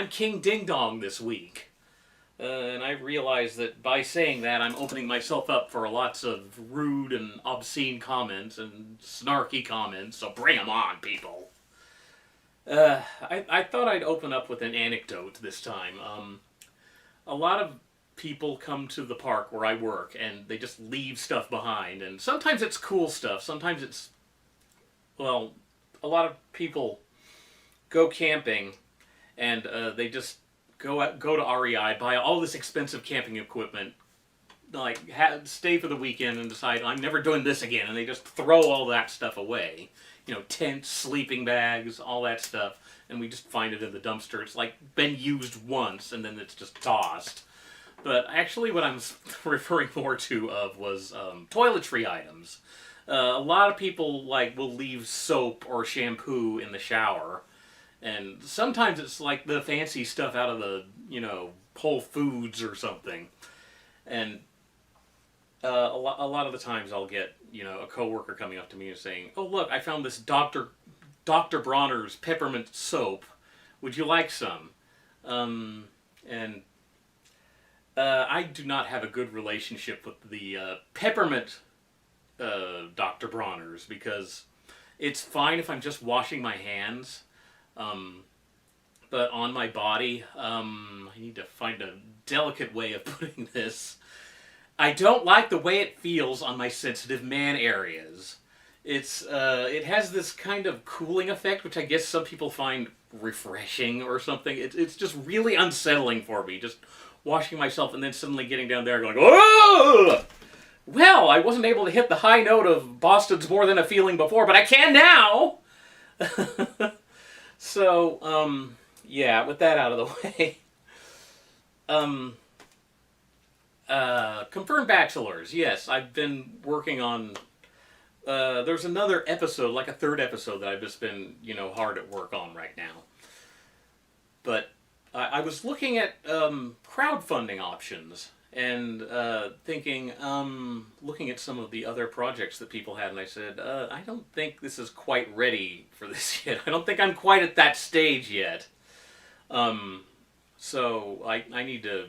I'm King Ding Dong this week. And I realize that by saying that, I'm opening myself up for lots of rude and obscene comments and snarky comments, so bring 'em on, people. I thought I'd open up with an anecdote this time. A lot of people come to the park where I work, and they just leave stuff behind, and sometimes it's cool stuff, sometimes it's, well, a lot of people go camping, and they just go to REI, buy all this expensive camping equipment, like stay for the weekend and decide I'm never doing this again, and they just throw all that stuff away. You know, tents, sleeping bags, all that stuff, and we just find it in the dumpster. It's like been used once, and then it's just tossed. But actually, what I'm referring more to was toiletry items. A lot of people will leave soap or shampoo in the shower. And sometimes it's like the fancy stuff out of the, Whole Foods or something. And a lot of the times I'll get, a coworker coming up to me and saying, "Oh, look, I found this Dr. Bronner's peppermint soap. Would you like some?" And I do not have a good relationship with the peppermint Dr. Bronner's, because it's fine if I'm just washing my hands. But on my body, I need to find a delicate way of putting this. I don't like the way it feels on my sensitive man areas. It has this kind of cooling effect, which I guess some people find refreshing or something. It's just really unsettling for me, just washing myself and then suddenly getting down there going, "Oh! Well, I wasn't able to hit the high note of Boston's More Than a Feeling before, but I can now!" So, yeah, with that out of the way, Confirmed Bachelors, yes, I've been working on, there's another episode, like a third episode that I've just been, hard at work on right now. But I was looking at, crowdfunding options, and thinking, looking at some of the other projects that people had, and I said, I don't think this is quite ready for this yet. I don't think I'm quite at that stage yet. So I need to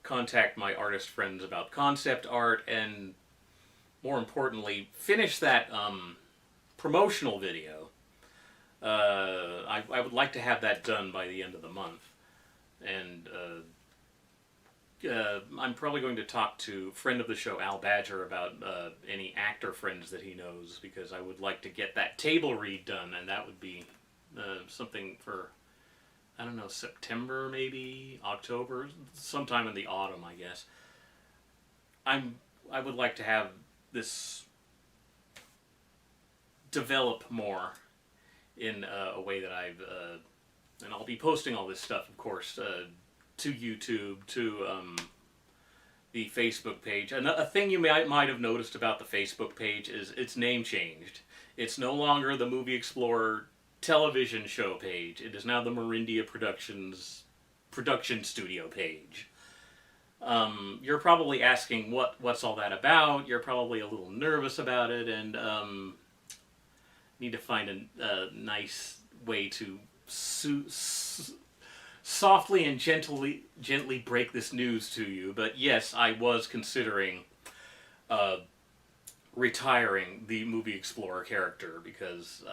contact my artist friends about concept art, and more importantly, finish that promotional video. I would like to have that done by the end of the month. And I'm probably going to talk to friend of the show, Al Badger, about any actor friends that he knows, because I would like to get that table read done, and that would be something for, I don't know, September maybe, October, sometime in the autumn, I guess. I would like to have this develop more in a way that and I'll be posting all this stuff, of course, to YouTube, to the Facebook page. And a thing you might have noticed about the Facebook page is its name changed. It's no longer the Movie Explorer television show page. It is now the Marindia Productions production studio page. You're probably asking what's all that about. You're probably a little nervous about it, and need to find a nice way to softly and gently break this news to you. But yes, I was considering retiring the Movie Explorer character, because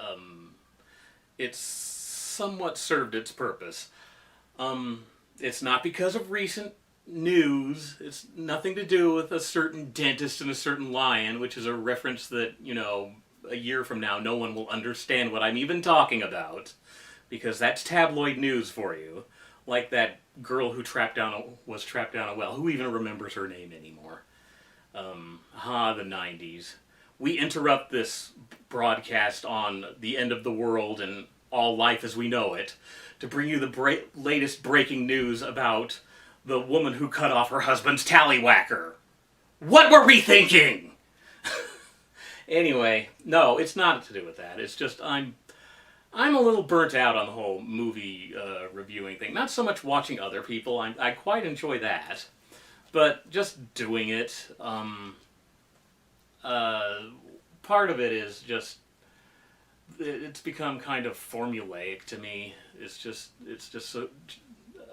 it's somewhat served its purpose. It's not because of recent news. It's nothing to do with a certain dentist and a certain lion, which is a reference that, a year from now no one will understand what I'm even talking about, because that's tabloid news for you. Like that girl who was trapped down a well. Who even remembers her name anymore? The 90s. We interrupt this broadcast on the end of the world and all life as we know it to bring you the latest breaking news about the woman who cut off her husband's tallywhacker. What were we thinking? Anyway, no, it's not to do with that. It's just I'm a little burnt out on the whole movie reviewing thing. Not so much watching other people. I quite enjoy that. But just doing it, part of it is just, it's become kind of formulaic to me. It's just so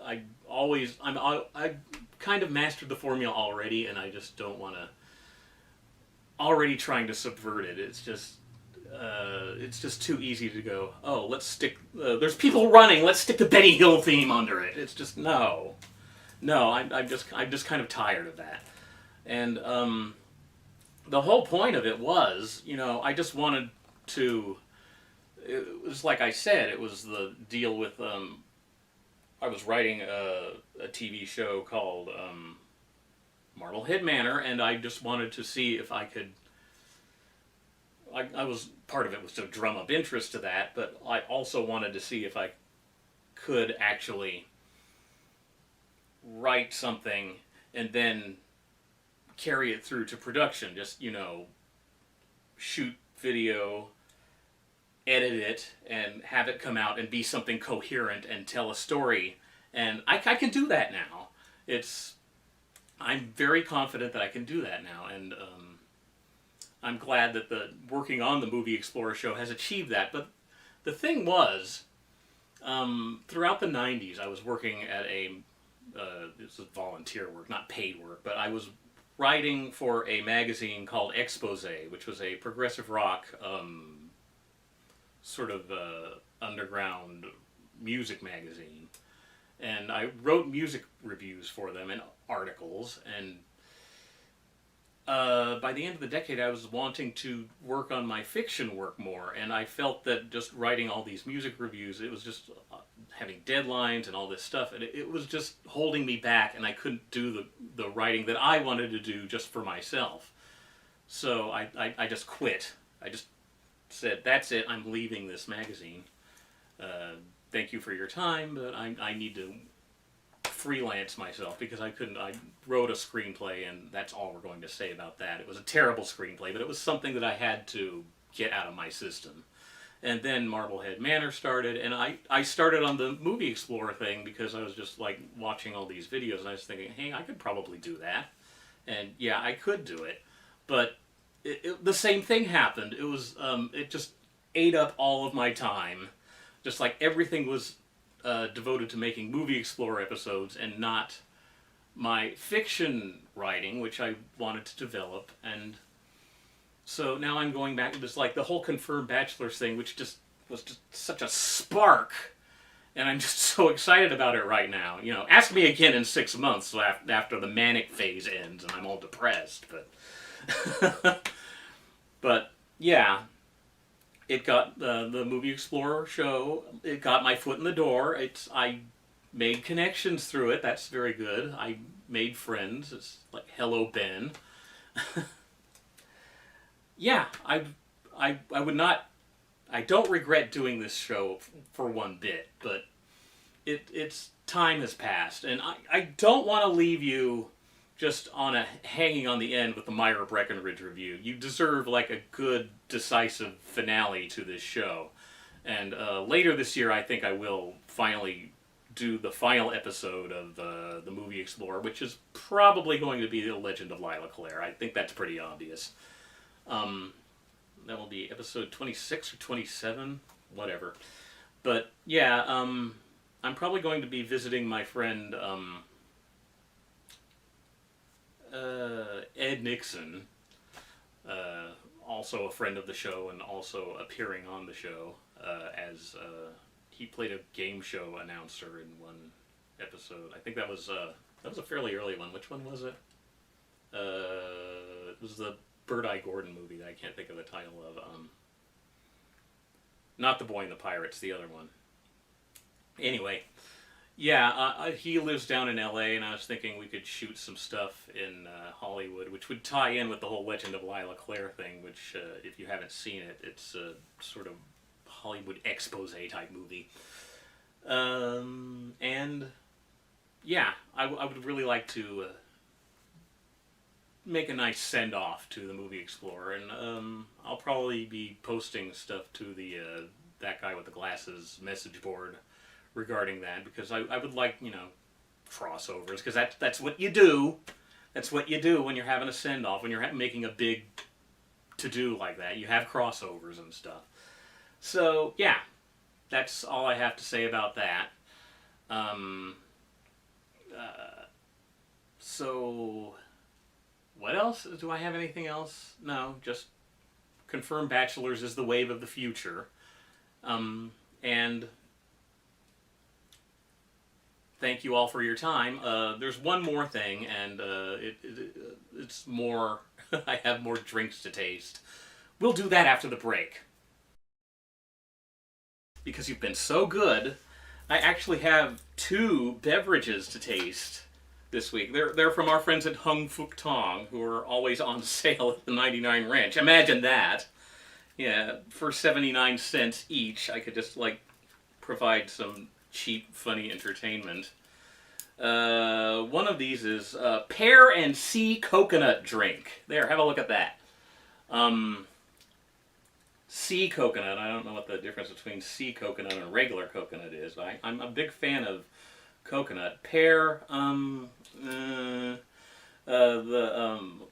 I kind of mastered the formula already, and I just don't want to already trying to subvert it. It's just too easy to go, oh, let's stick, there's people running, let's stick the Benny Hill theme under it. It's just, no. No, I'm just kind of tired of that. And the whole point of it was, I just wanted to, it was like I said, it was the deal with, I was writing a TV show called Marblehead Manor, and I just wanted to see if I could, I was, part of it was to drum up interest to that, but I also wanted to see if I could actually write something and then carry it through to production. Just, shoot video, edit it, and have it come out and be something coherent and tell a story. And I can do that now. I'm very confident that I can do that now, and I'm glad that the working on the Movie Explorer show has achieved that. But the thing was, throughout the 90s, I was working at this was volunteer work, not paid work, but I was writing for a magazine called Expose, which was a progressive rock sort of underground music magazine. And I wrote music reviews for them and articles, and by the end of the decade I was wanting to work on my fiction work more, and I felt that just writing all these music reviews, it was just having deadlines and all this stuff, and it was just holding me back, and I couldn't do the writing that I wanted to do just for myself. So I just quit. I just said, that's it, I'm leaving this magazine. Thank you for your time, but I need to freelance myself, because I wrote a screenplay, and that's all we're going to say about that. It was a terrible screenplay, but it was something that I had to get out of my system. And then Marblehead Manor started, and I started on the Movie Explorer thing because I was just like watching all these videos, and I was thinking, hey, I could probably do that. And yeah, I could do it. But the same thing happened. It was, it just ate up all of my time. Just like everything was devoted to making Movie Explorer episodes and not my fiction writing, which I wanted to develop. And so now I'm going back to this, like the whole Confirmed Bachelors thing, which just was just such a spark. And I'm just so excited about it right now. Ask me again in 6 months after the manic phase ends and I'm all depressed. But, but yeah. It got the Movie Explorer show. It got my foot in the door. I made connections through it. That's very good. I made friends. It's like, hello, Ben. Yeah, I would not. I don't regret doing this show for one bit, but it's time has passed, and I don't want to leave you just hanging on the end with the Myra Breckenridge review. You deserve like a good, decisive finale to this show. And later this year, I think I will finally do the final episode of the Movie Explorer, which is probably going to be The Legend of Lila Claire. I think that's pretty obvious. That will be episode 26 or 27, whatever. But yeah, I'm probably going to be visiting my friend Ed Nixon, also a friend of the show and also appearing on the show, as he played a game show announcer in one episode. I think that was a fairly early one. Which one was it? It was the Bird-Eye Gordon movie that I can't think of the title of. Not The Boy and the Pirates, the other one. Anyway. Yeah, he lives down in L.A., and I was thinking we could shoot some stuff in Hollywood, which would tie in with the whole Legend of Lila Claire thing, which, if you haven't seen it, it's a sort of Hollywood expose type movie. And, yeah, I would really like to make a nice send-off to the Movie Explorer, and I'll probably be posting stuff to the That Guy with the Glasses message board regarding that, because I would like, crossovers, because that's what you do. That's what you do when you're having a send-off, when you're making a big to-do like that. You have crossovers and stuff. So, yeah, that's all I have to say about that. else? Do I have anything else? No, just Confirmed Bachelors is the wave of the future. And thank you all for your time. There's one more thing, and it's more... I have more drinks to taste. We'll do that after the break. Because you've been so good, I actually have 2 beverages to taste this week. They're from our friends at Hung Fook Tong, who are always on sale at the 99 Ranch. Imagine that. Yeah, for 79 cents each, I could just, like, provide some cheap, funny entertainment. One of these is Pear and Sea Coconut Drink. There, have a look at that. Sea coconut, I don't know what the difference between sea coconut and regular coconut is. I'm a big fan of coconut. Pear, I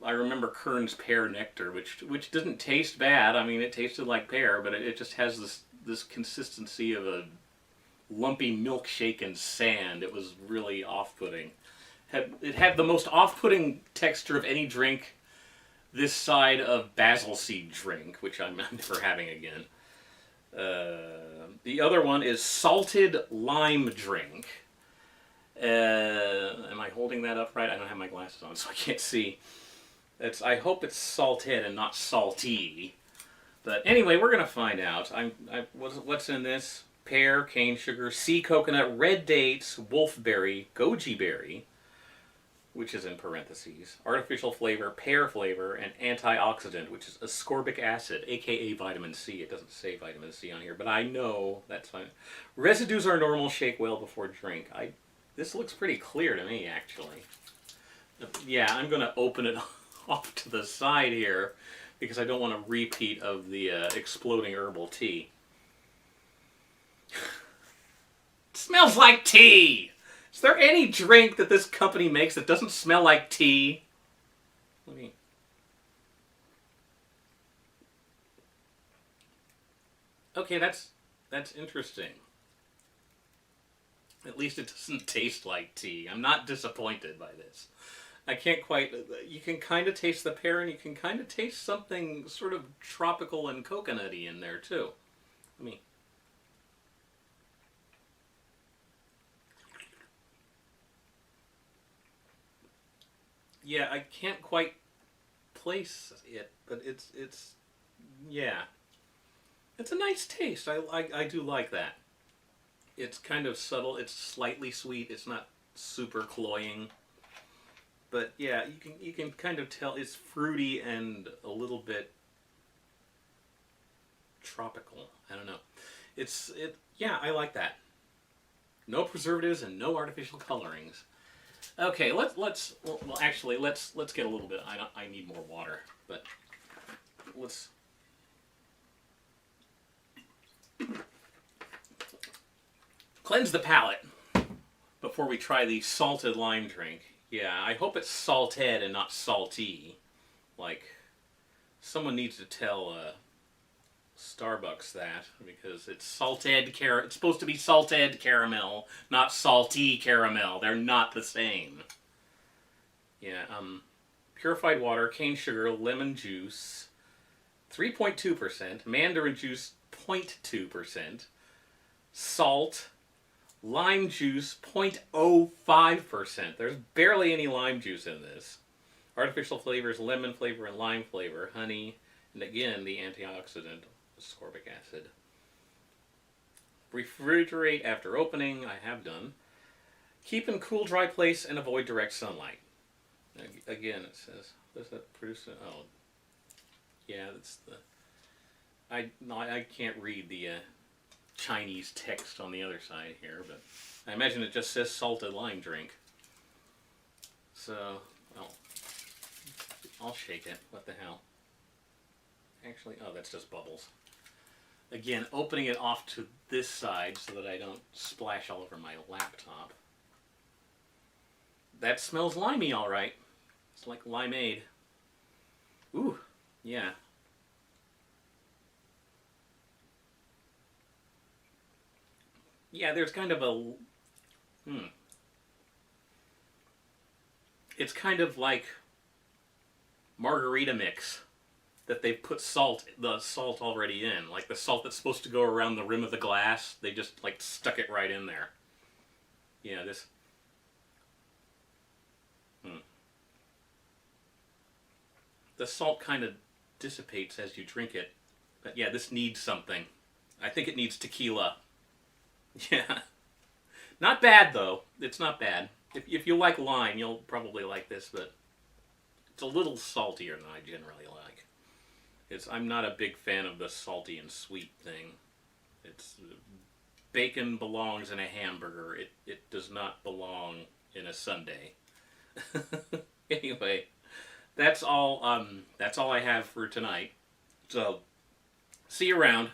remember Kern's pear nectar, which didn't taste bad. I mean, it tasted like pear, but it just has this consistency of a lumpy milkshake and sand. It was really off-putting. It had the most off-putting texture of any drink this side of basil seed drink, which I'm never having again. The other one is salted lime drink. Am I holding that up right? I don't have my glasses on, so I can't see. I hope it's salted and not salty. But anyway, we're gonna find out. What's in this? Pear, cane sugar, sea coconut, red dates, wolfberry, goji berry, which is in parentheses, artificial flavor, pear flavor, and antioxidant, which is ascorbic acid, aka vitamin C. It doesn't say vitamin C on here, but I know that's fine. Residues are normal, shake well before drink. This looks pretty clear to me, actually. Yeah, I'm going to open it off to the side here, because I don't want a repeat of the exploding herbal tea. It smells like tea! Is there any drink that this company makes that doesn't smell like tea? Let me... Okay, that's interesting. At least it doesn't taste like tea. I'm not disappointed by this. I can't quite... You can kind of taste the pear, and you can kind of taste something sort of tropical and coconutty in there, too. Let me... Yeah, I can't quite place it, but it's yeah. It's a nice taste. I do like that. It's kind of subtle. It's slightly sweet. It's not super cloying. But yeah, you can kind of tell it's fruity and a little bit tropical. I don't know. Yeah, I like that. No preservatives and no artificial colorings. Okay, let's actually let's get a little bit. I need more water, but let's cleanse the palate before we try the salted lime drink. Yeah, I hope it's salted and not salty. Like, someone needs to tell Starbucks that, because it's it's supposed to be salted caramel, not salty caramel. They're not the same. Yeah, purified water, cane sugar, lemon juice, 3.2%, mandarin juice, 0.2%, salt, lime juice, 0.05%. There's barely any lime juice in this. Artificial flavors, lemon flavor and lime flavor, honey, and again, the antioxidant, ascorbic acid. Refrigerate after opening, I have done. Keep in cool, dry place and avoid direct sunlight. Again, it says, does that produce it? Oh, yeah, that's the... I can't read the Chinese text on the other side here, but I imagine it just says salted lime drink. So, well, I'll shake it. What the hell? Actually, oh, that's just bubbles. Again, opening it off to this side so that I don't splash all over my laptop. That smells limey, all right. It's like limeade. Ooh, yeah. Yeah, there's kind of a... It's kind of like margarita mix that they've put the salt already in. Like the salt that's supposed to go around the rim of the glass, they just like stuck it right in there. Yeah, this. Hmm. The salt kind of dissipates as you drink it. But yeah, this needs something. I think it needs tequila. Yeah. Not bad, though. It's not bad. If you like lime, you'll probably like this, but it's a little saltier than I generally like. I'm not a big fan of the salty and sweet thing. It's bacon belongs in a hamburger. It does not belong in a sundae. Anyway, that's all I have for tonight. So, see you around.